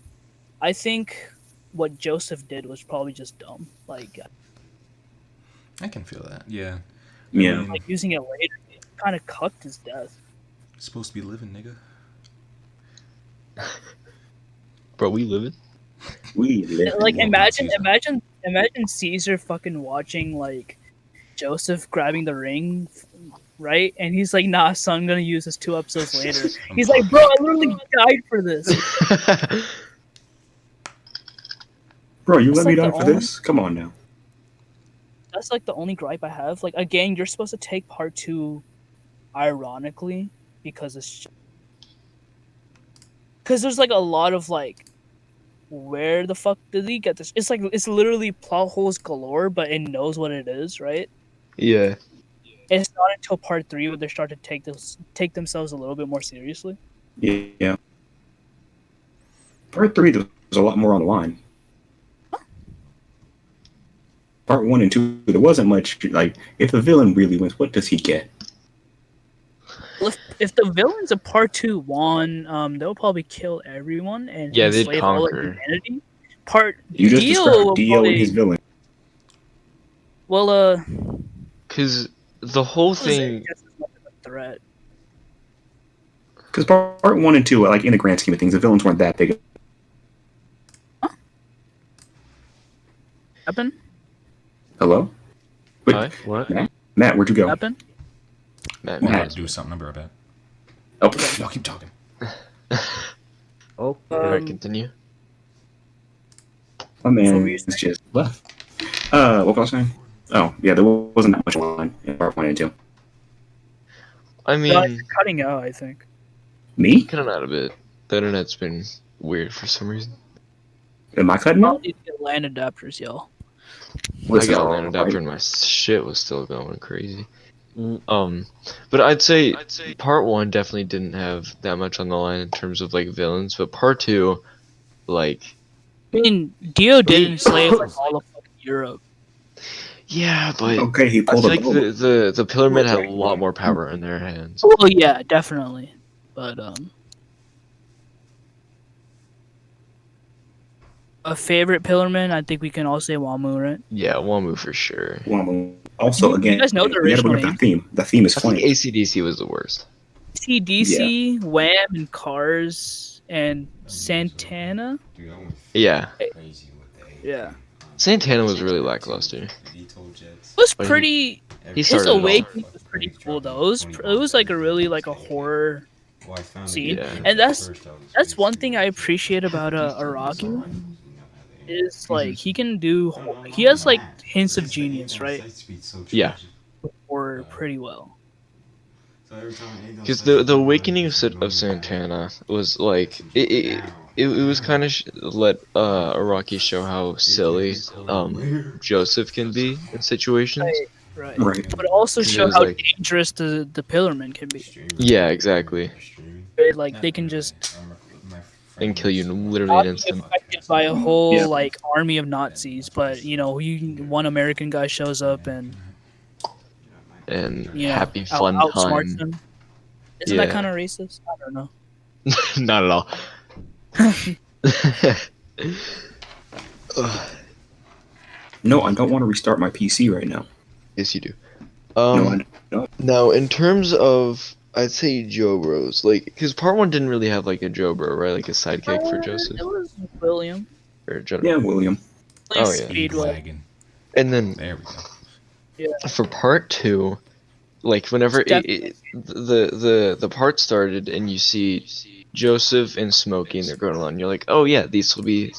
I think what Joseph did was probably just dumb. Like I can feel that. Yeah. Yeah. like using it later, it kind of cucked his death. Supposed to be living, nigga. Bro, we live it. We live. Like Well, imagine Caesar. Caesar fucking watching like Joseph grabbing the ring, right? And he's like, "Nah, son, I'm gonna use this 2 episodes later." He's like, "Bro, I literally died for this." Bro, you It's let me like die the for only- this? Come on now. That's like the only gripe I have. Like again, you're supposed to take part 2 ironically because there's like a lot of like, where the fuck did he get this? It's like it's literally plot holes galore, but it knows what it is, right? Yeah. It's not until part 3 where they start to take themselves a little bit more seriously. Yeah. Part 3, there was a lot more on the line. Part 1 and 2, there wasn't much. Like, if the villain really wins, what does he get? If the villains of part 2 won, they'll probably kill everyone and Yeah, they'd enslave all of conquer. humanity. Part You just Dio described will Dio and probably- his villain. well, Because the whole thing. just as much of a threat. Because part 1 and 2, like, in the grand scheme of things, the villains weren't that big. Happen? Hello? Wait, Hi? What? Matt, where'd you go? Happen? Matt, I Matt. had to do something. I'll be right back. Oh, Y'all keep talking. Oh, Alright, continue. my What were man you is saying? just left. What was I saying? Oh, yeah, there wasn't that much line in part 1 and 2. I No, mean, it's cutting out, I think. Me? cutting out a bit. The internet's been weird for some reason. Am I cutting I'll out? need to get LAN adapters, y'all. I got a LAN adapter and my shit was still going crazy. But I'd say part 1 definitely didn't have that much on the line in terms of like villains, but part 2, like, I mean, Dio did enslave like all of fucking Europe. yeah, but Okay, he I pulled feel a like bow. the Pillar Men had a lot more power in their hands. Well, yeah, definitely. But a favorite Pillarman, I think we can all say Wamu, right? Yeah, Wamu for sure. Also, You again, guys know the we gotta bring original up the theme. The theme is I think flame. ACDC was the worst. CDC, Wham, and Cars, and Santana. Yeah, Yeah, Santana was really lackluster. it was But he- pretty. He His started it all. awakening was pretty cool though. It was like a really like a horror scene, Yeah. and that's one thing I appreciate about Araki. Is like he can do. He has like hints of genius, right? Yeah. Horror pretty well. Because the awakening of Santana was like it was kind of let Araki show how silly Joseph can be in situations. Right. Right. But also Because it show was how like- dangerous the Pillarmen can be. Yeah, exactly. Right? Like they can just And kill you in literally not an be instant. affected by a whole Yeah. like army of Nazis, but one American guy shows up and And yeah, happy fun outsmarts time. them. Isn't that Yeah. kind of racist? I don't know. Not at all. Ugh, No, I don't want to restart my PC right now. yes, you do. No, I don't. Now, in terms of, I'd say Joe Bros, like, because part 1 didn't really have like a Joe Bro, right? Like a sidekick for Joseph It was William. or General. Yeah, William. Oh, yeah. Speedway. Wagon. And then There we go. for part 2, like whenever the part started and you see Joseph and Smokey and they're going along, you're like, oh yeah, he'll be the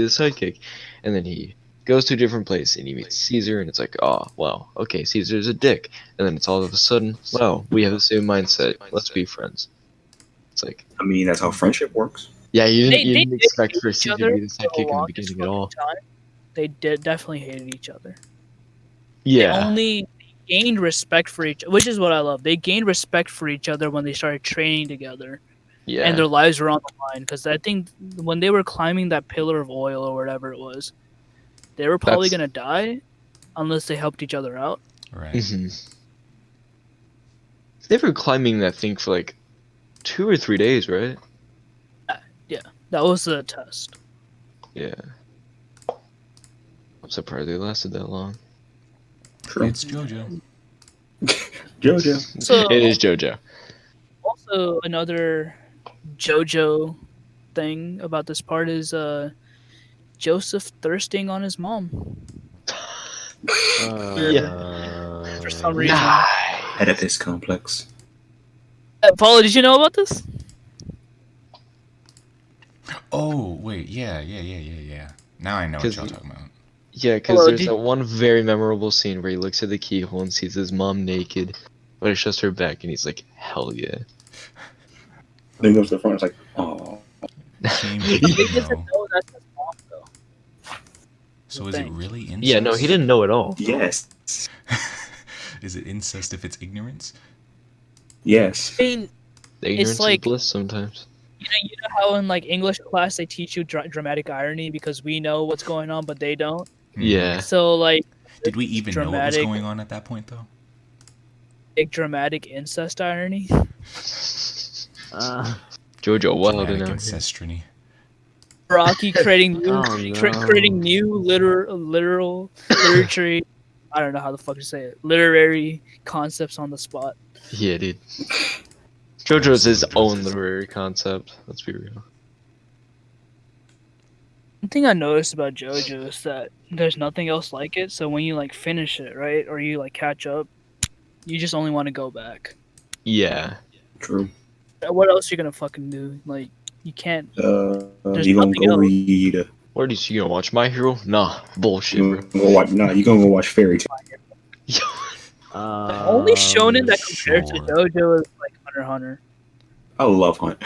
sidekick, and then he goes to a different place and he meets Caesar, and it's like, oh, well, okay, Caesar's a dick. And then it's all of a sudden, well, we have the same mindset. Let's be friends. It's like, I mean, that's how friendship works. yeah, you They didn't did expect hate for each Caesar to other be the for the sidekick in the longest beginning at fucking all. time. They definitely hated each other. Yeah. They only gained respect for each, which is what I love. They gained respect for each other when they started training together, Yeah. and their lives were on the line. Because I think when they were climbing that pillar of oil or whatever it was, they were probably That's- gonna die unless they helped each other out. Right. They were climbing that thing for like 2 or 3 days, right? That was the test. Yeah. I'm surprised they lasted that long. True. It's Jojo. Jojo. So It is JoJo. also another JoJo thing about this part is Joseph thirsting on his mom for some reason. Oedipus complex. Paulo, did you know about this? Oh wait, yeah. Now I know what 'Cause y'all talking about. Yeah, because Hello, there's did- that one very memorable scene where he looks at the keyhole and sees his mom naked, but it's just her back, and he's like, hell yeah. Then goes to the front. It's like, oh, Team He Pizza, doesn't no. know that's his mom though. So is it Thing. really incest? Yeah, no, he didn't know at all. yes, Is it incest if it's ignorance? yes. I mean, The ignorance like- is bliss sometimes. you know how in like English class they teach you dramatic irony because we know what's going on but they don't. Yeah. So like, Did we even know what was Dramatic. going on at that point though? big dramatic incest irony. JoJo wild Dramatic enough. incestrony. Rocky creating new, Oh, no. creating new literal literature. I don't know how the fuck to say it. Literary concepts on the spot. Yeah, dude. JoJo's his own literary concept. Let's be real. One thing I noticed about JoJo is that there's nothing else like it. So when you like finish it, right, or you like catch up, you just only want to go back. Yeah. True. What else you gonna fucking do? Like you can't. There's You gonna nothing go else. read? What are you gonna watch My Hero? Nah, bullshit, You bro. gonna go watch? Nah, you gonna go watch Fairy Tail? The only shonen that compares to sure. JoJo is like Hunter x Hunter. I love Hunt.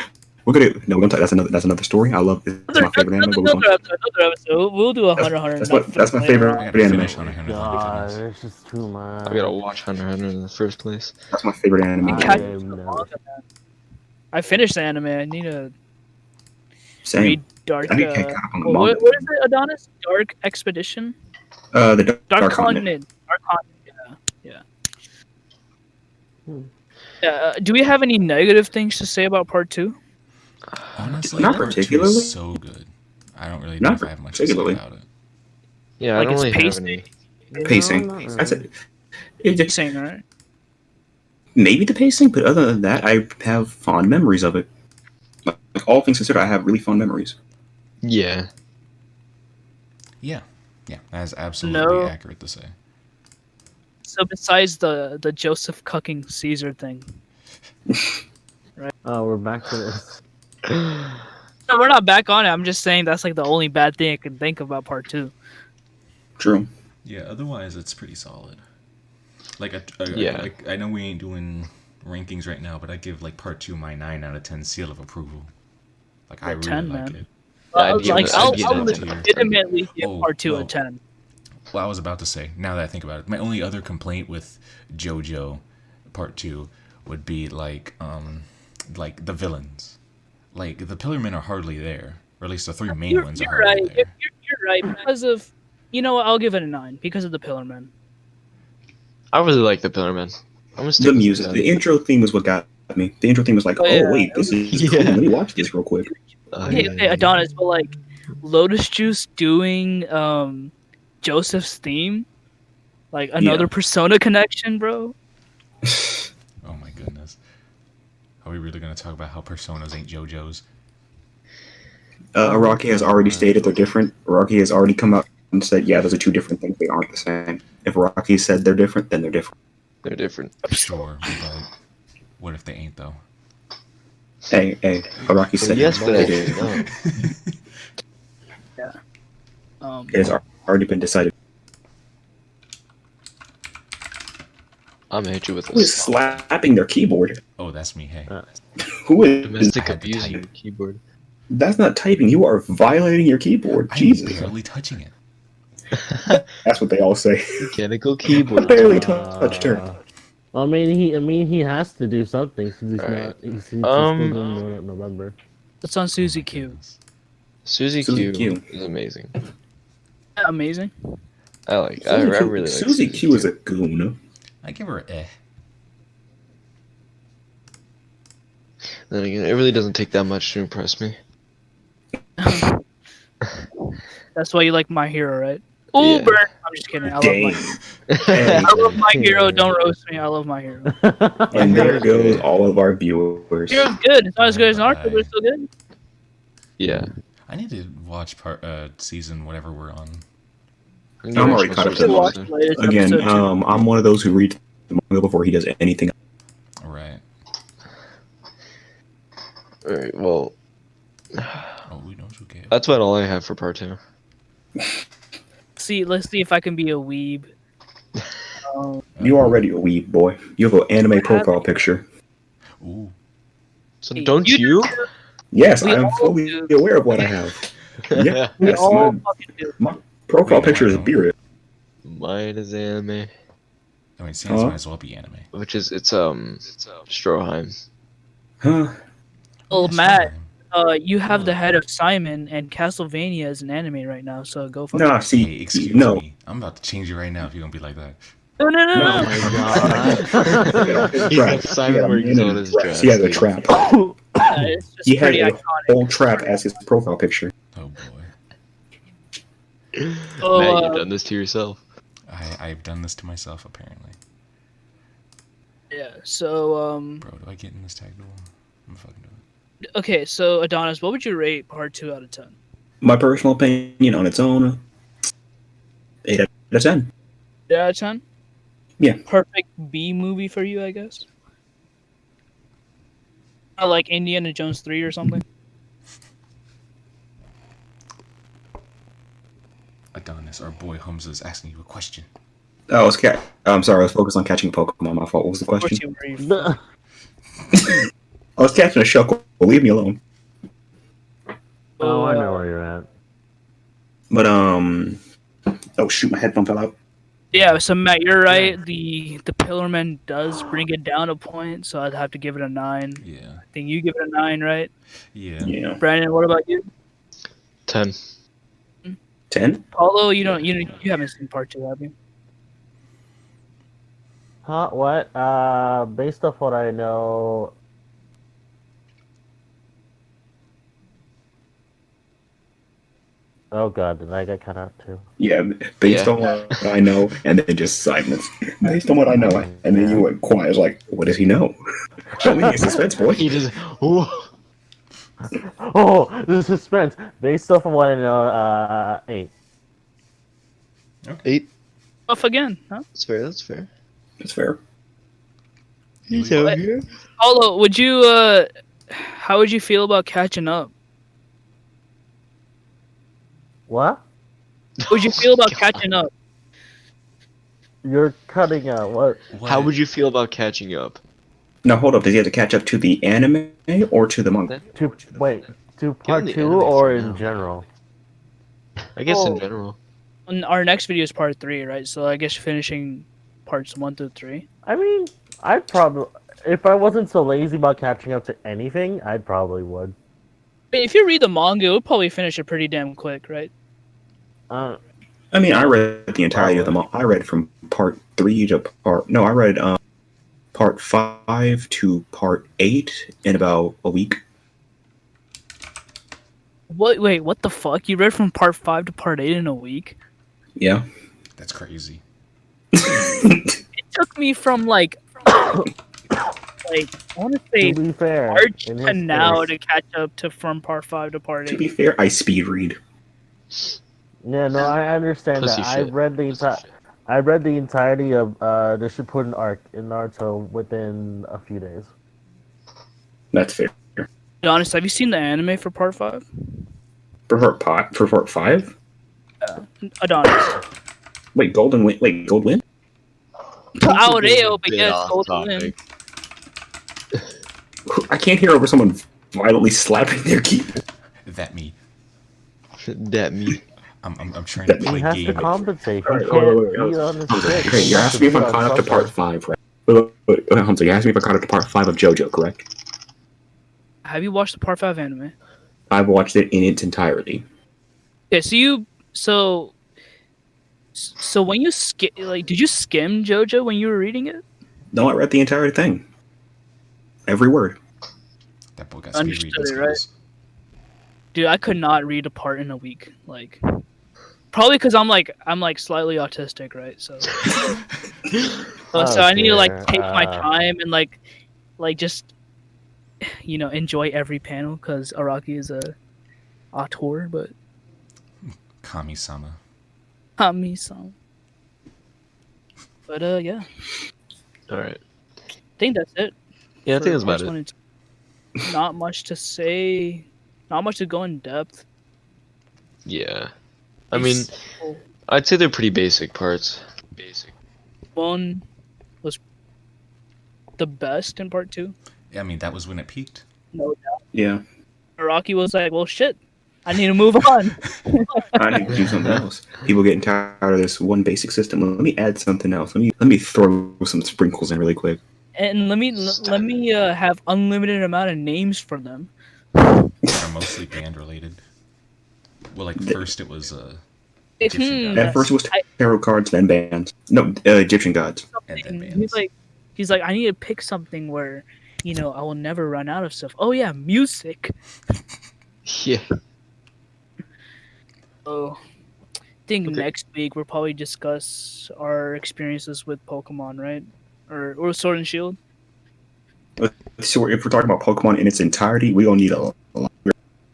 We're gonna no. We don't talk, that's another story. I love. It's my favorite anime. But we Another don't- episode. We'll do a Hunter x Hunter. That's my I favorite gotta anime. finish Hunter x Hunter. God, Goodness. it's just too much. I gotta watch Hunter x Hunter in the first place. That's my favorite anime. I Catch am the not- manga, man. I finished the anime. I need to Same. read Dark. I need to catch up on the what manga. is it, Adonis? Dark Expedition? The Dark Continent. Continent. Dark Continent. Yeah. Do we have any negative things to say about part 2? Honestly, Not part two particularly. is so good. I don't really know Not if I have much to say particularly. about it. Yeah, Like, I don't it's really have pacing. any. Pacing. No, not That's really. it. Just, Saying right? maybe the pacing, but other than that, I have fond memories of it. Like all things considered, I have really fond memories. Yeah. Yeah, that is absolutely accurate to say. So besides the Joseph cucking Caesar thing, Oh, we're back to this. no, we're not back on it. I'm just saying that's like the only bad thing I can think about part 2. True. Yeah, otherwise it's pretty solid. Like, Yeah. I know we ain't doing rankings right now, but I give like part 2 my 9 out of 10 seal of approval. Like, I Or really 10, like man. it. I'd give Like it- I'll I'd give it a 10. legitimately give Oh, part 2 well. a 10. Well, I was about to say, now that I think about it, my only other complaint with JoJo Part 2 would be like the villains. Like, the Pillarmen are hardly there. Or at least the 3 main ones are You're hardly right. there. You're right because of, you know what? I'll give it a 9 because of the Pillarmen. I really like the Pillarmen. I'm gonna stick The with music, that. the intro theme was what got me. The intro theme was like, Oh, oh yeah. wait, this is Yeah. cool. Let me watch this real quick. Hey, Adonis, but like Lotus Juice doing Joseph's theme, like another Persona connection, bro. Oh my goodness. Are we really going to talk about how Personas ain't JoJo's? Araki has already stated they're different. Araki has already come out and said, yeah, those are two different things. They aren't the same. If Araki said they're different, then they're different. They're different. Sure, but what if they ain't, though? Hey, Araki said Yes, they but did. no. It is already been decided. I'm gonna hit you with Who is a slapping their keyboard? Oh, that's me. Hey. Who is domestic I had to abuse type. your keyboard. That's not typing. You are violating your keyboard. I'm Jesus. barely touching it. That's what they all say. Mechanical keyboard. Barely touched her. I mean, he has to do something since he's Alright. not. He's still doing November. It's on Susie Oh my Q. goodness. Susie Susie Q Q. is amazing. Amazing. I really like Susie Q is a goon. I give her a. Then again, it really doesn't take that much to impress me. That's why you like My Hero, right? Oh, Yeah. burn! I'm just kidding. I Dang. love My Hero. Don't roast me. I love My Hero. And there goes all of our viewers. Hero's good. It's not as good as Naruto, but it's still good. Yeah. I need to watch season whatever we're on. I'm already caught up to Still the watch most. the latest Again, episode, too. I'm one of those who reads the manga before he does anything. Right. Alright, well, Oh, we know who cares. that's about all I have for part 2. Let's see if I can be a weeb. You already a weeb boy. You have an anime profile picture. Ooh. So Hey, don't you you? Yes, We I am all fully do. aware of what I have. Yeah, We yes, all my fucking do. profile Wait, no, picture I is don't. bearded. Mine is anime, I mean, Sans Huh? might as well be anime. which is Stroheim. Huh? Oh, Yes, Matt, fine. you have the head of Simon, and Castlevania is an anime right now, so go fuck Nah, yourself. see, Hey, excuse no. me. I'm about to change you right now if you're gonna be like that. No, no, no, No. no. God. His He's trap. got Simon He had a where he's man on in his dress. dress. He has a dude. trap. Yeah, it's just He had pretty a iconic. whole trap as his profile picture. Oh boy. So, Matt, you've done this to yourself. I've done this to myself apparently. yeah, so, Bro, do I get in this tag duel? I'm fucking doing it. okay, so Adonis, what would you rate part 2 out of 10? My personal opinion on its own, 8 out of 10. 8 out of 10? Yeah. Perfect B movie for you, I guess? Like Indiana Jones 3 or something? Adonis, our boy Humza is asking you a question. Oh, I'm sorry, I was focused on catching Pokemon. My fault. What was the Of course question? you were. I was catching a Shuckle. Leave me alone. Oh, I know where you're at. But oh shoot, my headphone fell out. Yeah, so Matt, you're right. The Pillarman does bring it down a point, so I'd have to give it a 9. Yeah. I think you give it a 9, right? Yeah. Yeah, Brandon, what about you? 10. 10. Paulo, you haven't seen part 2, have you? Huh? What? Based off what I know. Oh god, did I get cut out too? Yeah, based Yeah. on what I know, and then just silence. Based on what I know, and then you went quiet. I was like, what does he know? Show me your suspense, boy. He just. Ooh. Oh, the suspense. Based off of what I know, 8. 8. Off again, huh? That's fair. That's fair. That's fair. He's What? over here. Paulo, would you how would you feel about catching up? What? How would you feel about catching up? You're cutting out. What? How would you feel about catching up? Now hold up. Does he have to catch up to the anime or to the manga? To wait, to part the 2 anime or for in now. general? I guess Oh. in general. And our next video is part 3, right? So I guess finishing parts 1 through 3. I mean, I'd probably, if I wasn't so lazy about catching up to anything, I probably would. I mean, if you read the manga, it would probably finish it pretty damn quick, right? Uh, I mean, I read the entirety of the manga. I read from part 3 to part. No, I read part 5 to part 8 in about a week. What? Wait, what the fuck? You read from part 5 to part 8 in a week? Yeah. That's crazy. It took me from like I want to say to be fair, March in to his now case- to catch up to from part 5 to part To 8. be fair, I speed read. Yeah, no, I understand Pussy that. shit. I read the entirety of the Shippuden arc in Naruto within a few days. That's fair. To be honest, have you seen the anime for part 5? For part 5? Yeah. Adonis. Wait, golden win. Wait, gold win. Aureo, but Bit yes, off golden win. topic. I can't hear over someone violently slapping their keyboard. That me. That me. I'm trying to That He play has to game. compensate. He Alright, can't wait, be on the Humza, stick. okay, He you're has asking me if be I'm on caught up to part something. 5, right? Wait, Humza, you're asking me if I caught up to part 5 of Jojo, correct? Have you watched the Part 5 anime? I've watched it in its entirety. Okay, so when you did you skim JoJo when you were reading it? No, I read the entire thing. Every word. That boy got speed Understood reading it, right? skills. Dude, I could not read a part in a week. Like, probably because I'm slightly autistic, right? So, so I need to dear. take my time and just enjoy every panel because Araki is a auteur, but Kami-sama. Kami-san. But yeah, All right. I think that's it. Yeah, I think that's for about parts it. 1 and 2. Not much to say. Not much to go in depth. Yeah. I mean, I'd say they're pretty basic parts. Basic. One was the best in part 2. Yeah, I mean, that was when it peaked. No doubt. Yeah. Araki was like, well, shit. I need to move on. I need to do something else. People getting tired of this one basic system. Let me add something else. Let me throw some sprinkles in really quick. And let me have unlimited amount of names for them. That are mostly band related. Well, like first it was Egyptian At gods, first it was tarot cards, then bands. No, Egyptian gods. and then He's bands. like, I need to pick something where, I will never run out of stuff. Oh yeah, music. Yeah. So, I think Okay. next week we'll probably discuss our experiences with Pokemon, right? Or Sword and Shield. So if we're talking about Pokemon in its entirety, we don't need a lot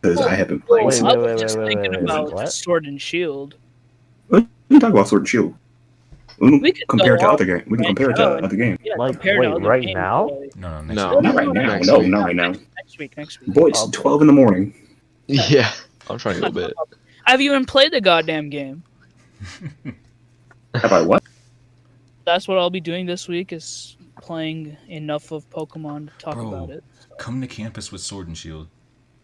because I haven't played. Wait, since- I wait, was just wait, thinking wait, about what? Sword and Shield. We can talk about Sword and Shield. We We can could compare it go to on other games. We can right compare it to now. other games. Yeah, Like, compared wait, to other right games, now? No, next No. week. Not right now. Next No, week. not right now. Next week. Boy, it's 12 in the morning. Yeah. I'm trying to go a bit. Have you even played the goddamn game? Have I what? That's what I'll be doing this week is playing enough of Pokemon to talk Bro. about it. Come to campus with Sword and Shield,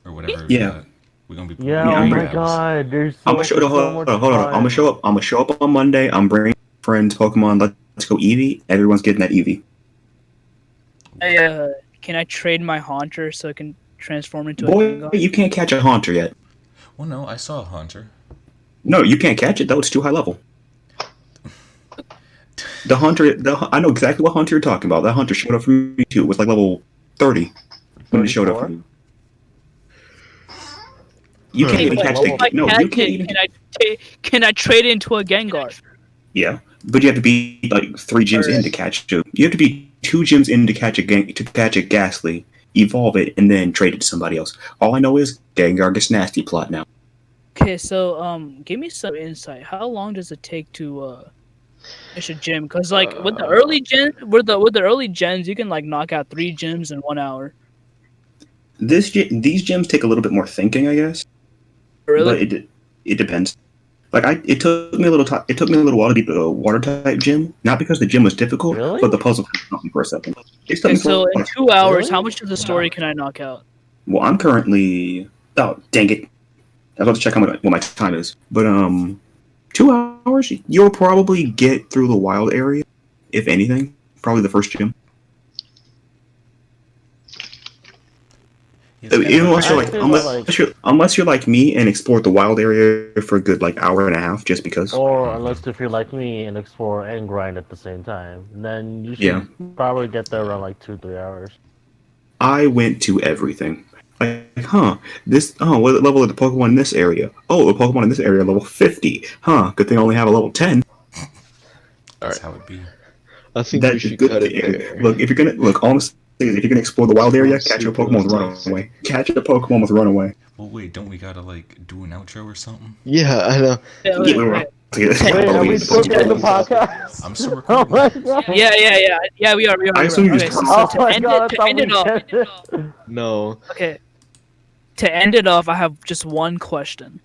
or whatever. Yeah. We're gonna be. Yeah, Yeah, oh I'm my ready. god, there's I'm so, gonna show. so Hold much on. I'm gonna show up. I'm gonna show up on Monday. I'm bringing friends Pokemon. Let's go Eevee. Everyone's getting that Eevee. Can I trade my Haunter so I can transform into a Boy, Gengar? you can't catch a Haunter yet. Well, no, I saw a Haunter. No, you can't catch it though. It's too high level. The Haunter, I know exactly what Haunter you're talking about. That Haunter showed up for me too. It was like level 30 when it showed up for me. You can't Hey, even but catch if I the. No, catch you can't it, even. can I trade it into a Gengar? Yeah, but you have to be like 3 gyms in to catch it. You have to be 2 gyms in to catch a Ghastly, evolve it, and then trade it to somebody else. All I know is Gengar gets nasty plot now. Okay, so give me some insight. How long does it take to finish a gym? Because like with the early gens, you can like knock out 3 gyms in 1 hour. These gyms take a little bit more thinking, I guess. Really? But it depends. Like it took me a little time. It took me a little while to beat the water type gym. Not because the gym was difficult, Really? but the puzzle took me for a second. It took Okay, me for so a in while. 2 hours, Really? how much of the story can I knock out? Well, I'm currently. Oh, dang it! I was about to check what my time is. But 2 hours, you'll probably get through the wild area, if anything. Probably the first gym. Yeah, it's Unless you're like me and explore the wild area for a good like hour and a half, just because. Or unless if you're like me and explore and grind at the same time, then you should Yeah. probably get there around like 2-3 hours. I went to everything. Like, what level is the Pokemon in this area? Oh, the Pokemon in this area are level 50. Good thing I only have a level 10. That's how it be. I think That's we a should good cut it thing. there. Look, if you're gonna look, all I'm saying is if you're gonna explore the wild area, catch a Pokemon with Runaway. Catch a Pokemon with Runaway. Well, wait, don't we gotta like do an outro or something? Yeah, I know. Yeah, Yeah, wait. Wait, are we still doing the podcast? I'm still Oh recording. my god! Yeah, we are. I assume you Okay, just- so Oh to my end god! it, I to end it off. thought we kept it. No. Okay. To end it off, I have just one question.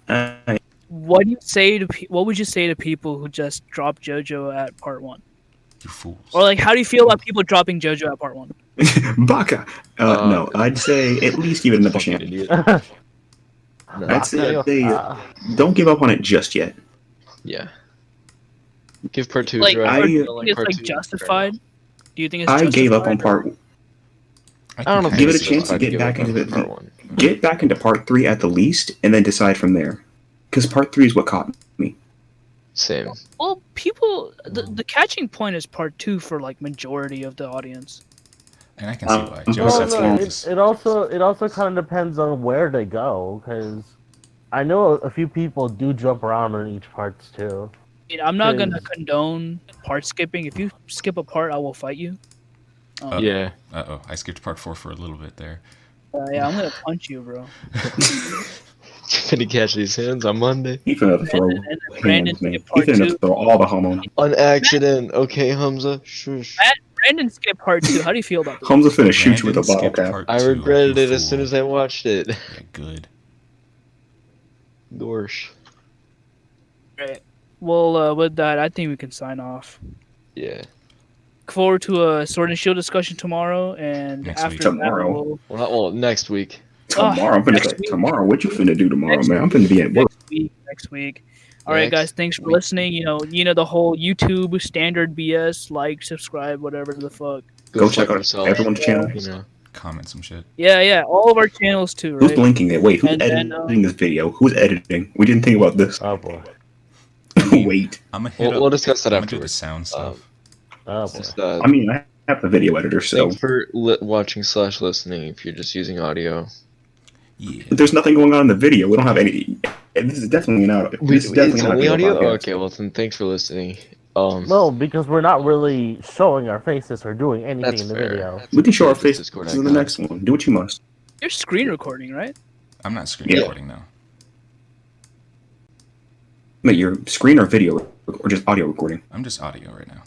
what do you say to what would you say to people who just dropped JoJo at part 1? You fools. Or like, how do you feel about people dropping JoJo at part 1? Baka. No, I'd say at least give it another Fucking chance. idiot. No, I'd say Uh, don't give up on it just yet. yeah. Give part 2 Like, a try. do I- you don't think it's part like 2, fair justified? enough. Do you think it's I justified? gave up on part. I don't know if Give it a it's chance to justified get give back up into on it. part 1. Get back into part 3 at the least, and then decide from there. Because part 3 is what caught me. Same. Well, people, the catching point is part 2 for like majority of the audience. And I can see why. Well, Joseph's no, gonna it, just. it also kind of depends on where they go, because I know a few people do jump around in each parts too. I mean, I'm not gonna Cause- condone part skipping. If you skip a part, I will fight you. Yeah. Uh-oh, I skipped part 4 for a little bit there. Yeah, I'm gonna punch you, bro. Gonna catch these hands on Monday. He finna throw And then Brandon hands, man. skipped He part finna 2. throw all the hormones. On accident. Okay, Humza. Shush. Brandon skipped part 2. How do you feel about this? Humza finna shoot you with a Brandon bottle skipped cap. part I 2, regretted you it as soon fool. as I watched it. Yeah, good. Gorsh. Right. Well, with that, I think we can sign off. Yeah. Look forward to a Sword and Shield discussion tomorrow, and Next after week. that, Tomorrow. we'll, Next week. Tomorrow, I'm finna next say, week. tomorrow, what you finna do tomorrow, Next man? I'm finna be at work. next week. All right, Next guys. Thanks for week. listening. You know the whole YouTube standard BS. Like, subscribe, whatever the fuck. Go fuck check out yourself. everyone's channel. You know. Comment some shit. Yeah. All of our channels too, Who's right? linking it? Wait, who's And then, editing this video? Who's editing? We didn't think about this. Oh boy. Wait. I'm gonna hit We'll discuss that I'm gonna do the afterwards. sound stuff. Oh boy. Just, I mean, I have the video editor, so thanks for watching / listening if you're just using audio. Yeah. there's nothing going on in the video. We don't have any. This is definitely not. This is definitely It's not a only video audio? podcast. Okay, well then thanks for listening. No, because we're not really showing our faces or doing anything That's in the fair. video. We can show our Just faces Discord in the icon. next one. Do what you must. You're screen recording, right? I'm not screen Yeah. recording though. Wait, your screen or video or just audio recording? I'm just audio right now.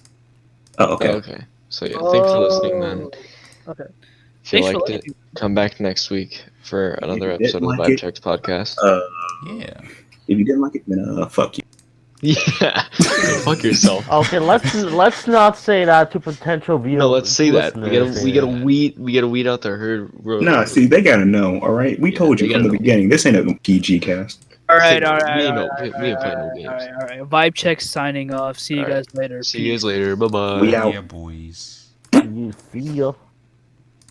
Oh, okay. Okay. So yeah, thanks for listening then. Okay. If you Thanks for liked it, listening. come back next week for another If you episode didn't of the like it- VibeChecks podcast. Yeah. If you didn't like it, then fuck you. Yeah. Fuck yourself. Okay, let's not say that to potential viewers. No, let's say that. We listeners. gotta weed out the herd. Nah, see, they gotta know. All right, we Yeah, told you they from the gotta know. beginning. This ain't a PG cast. All right. We ain't playing no games. All right. VibeCheck signing off. See you All right. guys later. See you guys later. Bye bye. We out. Yeah, boys. You see ya.